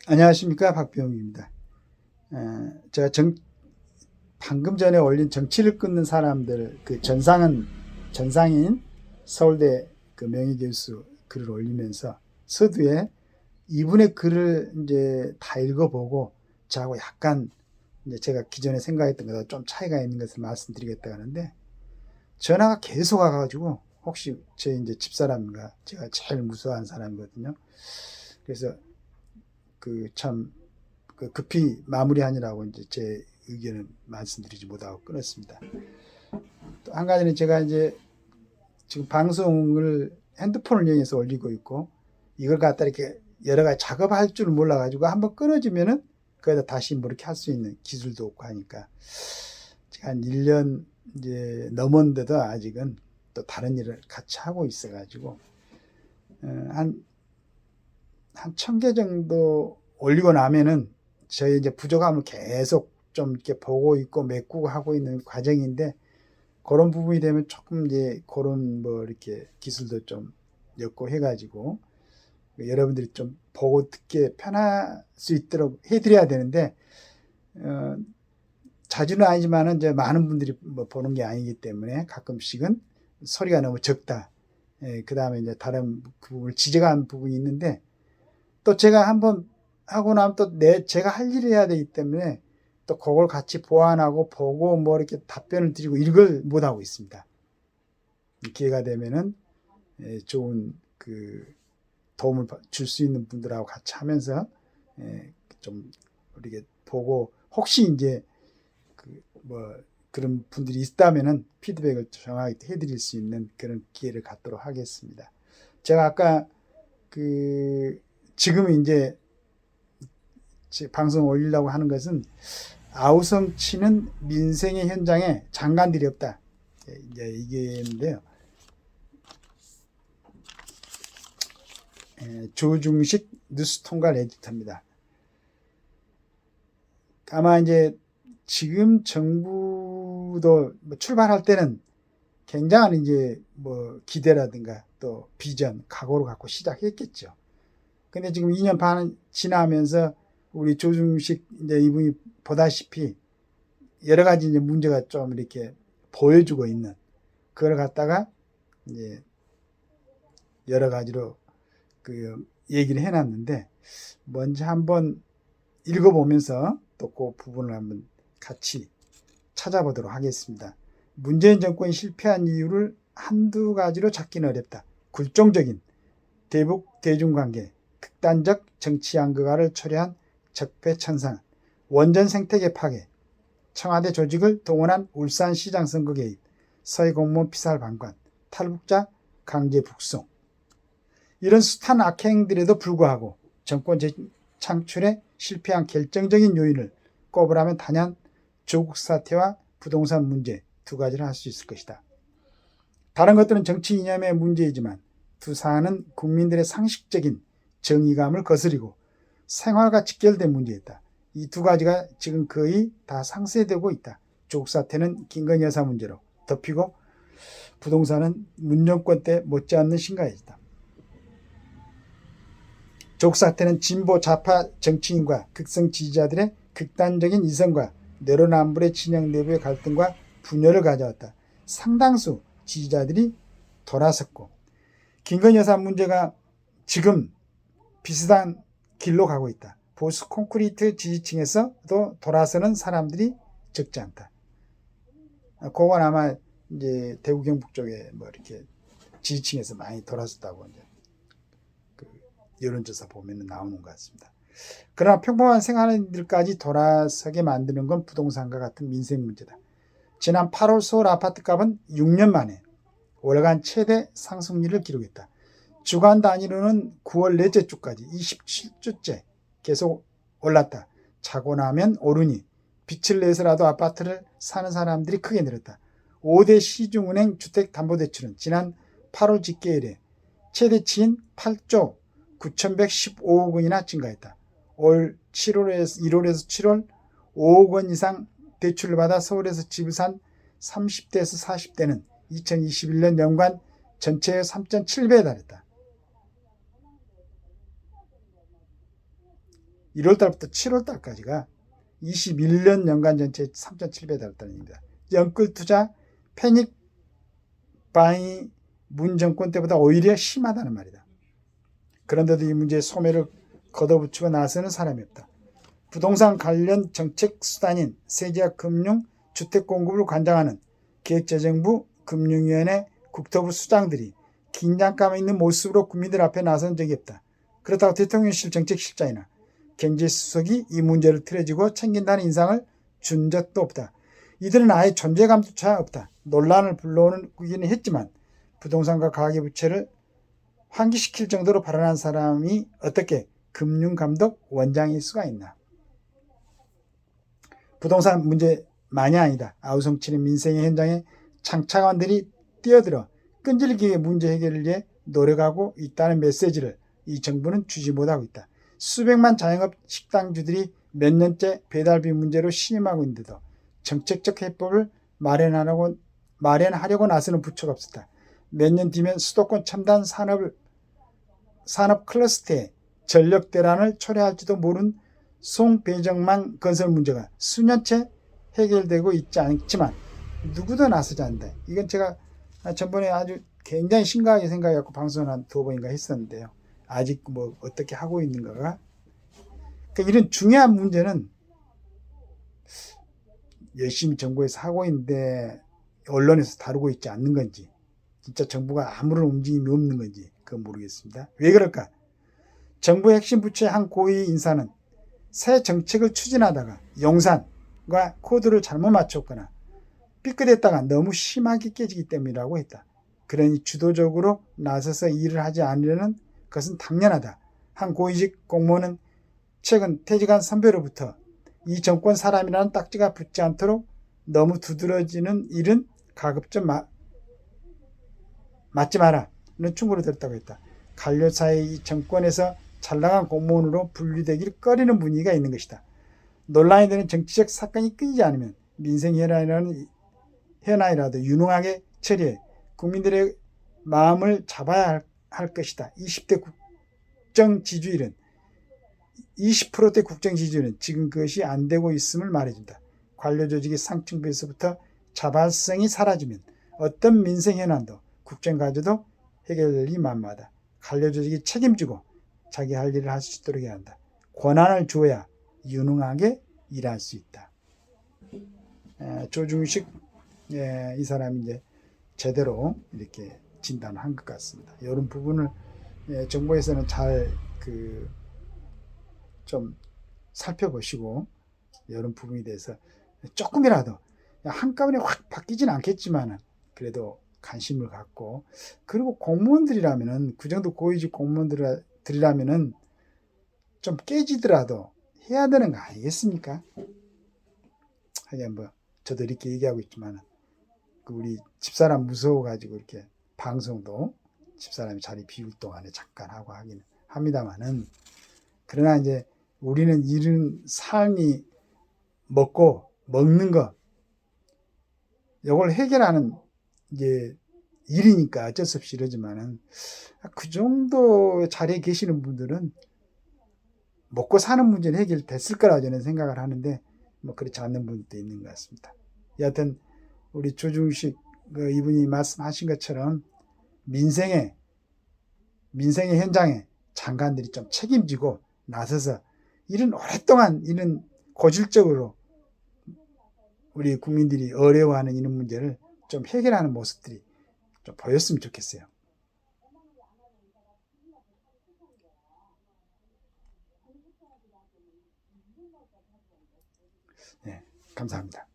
안녕하십니까, 박병입니다. 제가 방금 전에 올린 정치를 끊는 사람들 그 전상인 서울대 그 명예교수 글을 올리면서 서두에 이분의 글을 이제 다 읽어보고 저하고 약간 이제 제가 기존에 생각했던 것과 좀 차이가 있는 것을 말씀드리겠다 하는데, 전화가 계속 와가지고 혹시 제 이제 집사람인가, 제가 제일 무서워하는 사람이거든요. 그래서 참 급히 마무리하느라고 이제 제 의견을 말씀드리지 못하고 끊었습니다. 또 한 가지는 제가 이제 지금 방송을 핸드폰을 이용해서 올리고 있고, 이걸 갖다 이렇게 여러 가지 작업할 줄 몰라가지고 한번 끊어지면은 거기다 다시 뭐 이렇게 할 수 있는 기술도 없고 하니까 제가 한 1년 이제 넘었는데도 아직은 또 다른 일을 같이 하고 있어가지고 한 1000개 정도 올리고 나면은 저희 이제 부족함을 계속 좀 이렇게 보고 있고 메꾸고 하고 있는 과정인데, 그런 부분이 되면 조금 이제 그런 뭐 이렇게 기술도 좀 엮고 해가지고 여러분들이 좀 보고 듣기 편할 수 있도록 해드려야 되는데, 어, 자주는 아니지만은 이제 많은 분들이 뭐 보는 게 아니기 때문에 가끔씩은 소리가 너무 적다. 그 다음에 이제 다른 부분을 지적한 부분이 있는데, 또 제가 한번 하고 나면 또 제가 할 일을 해야 되기 때문에 또 그걸 같이 보완하고 보고 뭐 이렇게 답변을 드리고 이걸 못 하고 있습니다. 기회가 되면은 좋은 도움을 줄 수 있는 분들하고 같이 하면서 좀 이렇게 보고, 혹시 이제 뭐 그런 분들이 있다면은 피드백을 정확하게 해드릴 수 있는 그런 기회를 갖도록 하겠습니다. 제가 아까 지금 이제 방송 올리려고 하는 것은 아우성 치는 민생의 현장에 장관들이 없다. 이제 이게인데요. 조중식 뉴스통갈 에디터입니다. 아마 이제 지금 정부도 출발할 때는 굉장한 이제 뭐 기대라든가 또 비전, 각오를 갖고 시작했겠죠. 근데 지금 2년 반 지나면서 우리 조중식 이제 이분이 보다시피 여러 가지 이제 문제가 좀 이렇게 보여주고 있는, 그걸 갖다가 이제 여러 가지로 얘기를 해놨는데, 먼저 한번 읽어보면서 또 그 부분을 한번 같이 찾아보도록 하겠습니다. 문재인 정권이 실패한 이유를 한두 가지로 찾기는 어렵다. 굴종적인 대북 대중관계, 극단적 정치 양극화를 초래한 적폐천상, 원전 생태계 파괴, 청와대 조직을 동원한 울산시장 선거 개입, 서해 공무원 피살 방관, 탈북자 강제 북송, 이런 숱한 악행들에도 불구하고 정권 창출에 실패한 결정적인 요인을 꼽으라면 단연 조국 사태와 부동산 문제 두 가지를 할 수 있을 것이다. 다른 것들은 정치 이념의 문제이지만 두 사안은 국민들의 상식적인 정의감을 거스리고 생활과 직결된 문제였다. 이 두 가지가 지금 거의 다 상쇄되고 있다. 조국 사태는 김건희 여사 문제로 덮이고 부동산은 문정권 때 못지않는 심각해졌다. 조국 사태는 진보 좌파 정치인과 극성 지지자들의 극단적인 이성과 내로남불의 진영 내부의 갈등과 분열을 가져왔다. 상당수 지지자들이 돌아섰고, 김건희 여사 문제가 지금 비슷한 길로 가고 있다. 보수 콘크리트 지지층에서도 돌아서는 사람들이 적지 않다. 그건 아마 이제 대구 경북 쪽에 뭐 이렇게 지지층에서 많이 돌아섰다고 이제 여론조사 보면 나오는 것 같습니다. 그러나 평범한 생활인들까지 돌아서게 만드는 건 부동산과 같은 민생 문제다. 지난 8월 서울 아파트값은 6년 만에 월간 최대 상승률을 기록했다. 주간 단위로는 9월 넷째 주까지 27주째 계속 올랐다. 자고 나면 오르니 빛을 내서라도 아파트를 사는 사람들이 크게 늘었다. 5대 시중은행 주택담보대출은 지난 8월 집계일에 최대치인 8조 9,115억 원이나 증가했다. 올 1월에서 7월 5억 원 이상 대출을 받아 서울에서 집을 산 30대에서 40대는 2021년 연간 전체의 3.7배에 달했다. 1월 달부터 7월 달까지가 21년 연간 전체 3,700억 달러입니다. 영끌 투자 패닉 바이 문 정권 때보다 오히려 심하다는 말이다. 그런데도 이 문제의 소매를 걷어붙이고 나서는 사람이 없다. 부동산 관련 정책 수단인 세제와 금융, 주택 공급을 관장하는 기획재정부, 금융위원회, 국토부 수장들이 긴장감 있는 모습으로 국민들 앞에 나선 적이 없다. 그렇다고 대통령실 정책실장이나 경제수석이 이 문제를 틀어지고 챙긴다는 인상을 준 적도 없다. 이들은 아예 존재감조차 없다. 논란을 불러오기는 했지만 부동산과 가계부채를 환기시킬 정도로 발언한 사람이 어떻게 금융감독 원장일 수가 있나. 부동산 문제만이 아니다. 아우성치는 민생의 현장에 창차관들이 뛰어들어 끈질기게 문제 해결을 위해 노력하고 있다는 메시지를 이 정부는 주지 못하고 있다. 수백만 자영업 식당주들이 몇 년째 배달비 문제로 신임하고 있는데도 정책적 해법을 마련하려고 나서는 부처가 없었다. 몇 년 뒤면 수도권 첨단 산업 클러스터에 전력 대란을 초래할지도 모르는 송배정망 건설 문제가 수년째 해결되고 있지 않지만 누구도 나서지 않는다. 이건 제가 전번에 아주 굉장히 심각하게 생각해갖고 방송을 한 2번인가 했었는데요. 아직 뭐 어떻게 하고 있는가가. 그러니까 이런 중요한 문제는 열심히 정부에서 하고 있는데 언론에서 다루고 있지 않는 건지, 진짜 정부가 아무런 움직임이 없는 건지 그건 모르겠습니다. 왜 그럴까? 정부의 핵심 부처의 한 고위 인사는 새 정책을 추진하다가 용산과 코드를 잘못 맞췄거나 삐끗했다가 너무 심하게 깨지기 때문이라고 했다. 그러니 주도적으로 나서서 일을 하지 않으려는 것은 당연하다. 한 고위직 공무원은 최근 퇴직한 선배로부터 이 정권 사람이라는 딱지가 붙지 않도록 너무 두드러지는 일은 가급적 맞지 마라 는 충고를 들었다고 했다. 관료사의 이 정권에서 잘나간 공무원으로 분류되기를 꺼리는 분위기가 있는 것이다. 논란이 되는 정치적 사건이 끊이지 않으면 민생 현안이라도 유능하게 처리해 국민들의 마음을 잡아야 할 것이다. 20대 국정 지지율은 20%대 국정 지지율은 지금 그것이 안 되고 있음을 말해준다. 관료 조직의 상층부에서부터 자발성이 사라지면 어떤 민생 현안도 국정 과제도 해결이 만마하다. 관료 조직이 책임지고 자기 할 일을 할 수 있도록 해야 한다. 권한을 줘야 유능하게 일할 수 있다. 조중식 이 사람이 이제 제대로 이렇게 진단한 것 같습니다. 이런 부분을 정부에서는 잘 좀 살펴보시고 이런 부분에 대해서 조금이라도 한꺼번에 확 바뀌진 않겠지만 그래도 관심을 갖고, 그리고 공무원들이라면은 그 정도 고위직 공무원들이라면은 좀 깨지더라도 해야 되는 거 아니겠습니까? 하여간 뭐 저도 이렇게 얘기하고 있지만 우리 집사람 무서워가지고 이렇게 방송도 집사람이 자리 비울 동안에 잠깐 하고 하기는 합니다만은, 그러나 이제 우리는 이런 삶이 먹고 먹는 거 이걸 해결하는 이제 일이니까 어쩔 수 없이 이러지만은 그 정도 자리에 계시는 분들은 먹고 사는 문제는 해결됐을 거라고 저는 생각을 하는데 뭐 그렇지 않는 분도 있는 것 같습니다. 여하튼 우리 조중식 이분이 말씀하신 것처럼 민생의 현장에 장관들이 좀 책임지고 나서서 이런 오랫동안 이런 고질적으로 우리 국민들이 어려워하는 이런 문제를 좀 해결하는 모습들이 좀 보였으면 좋겠어요. 네, 감사합니다.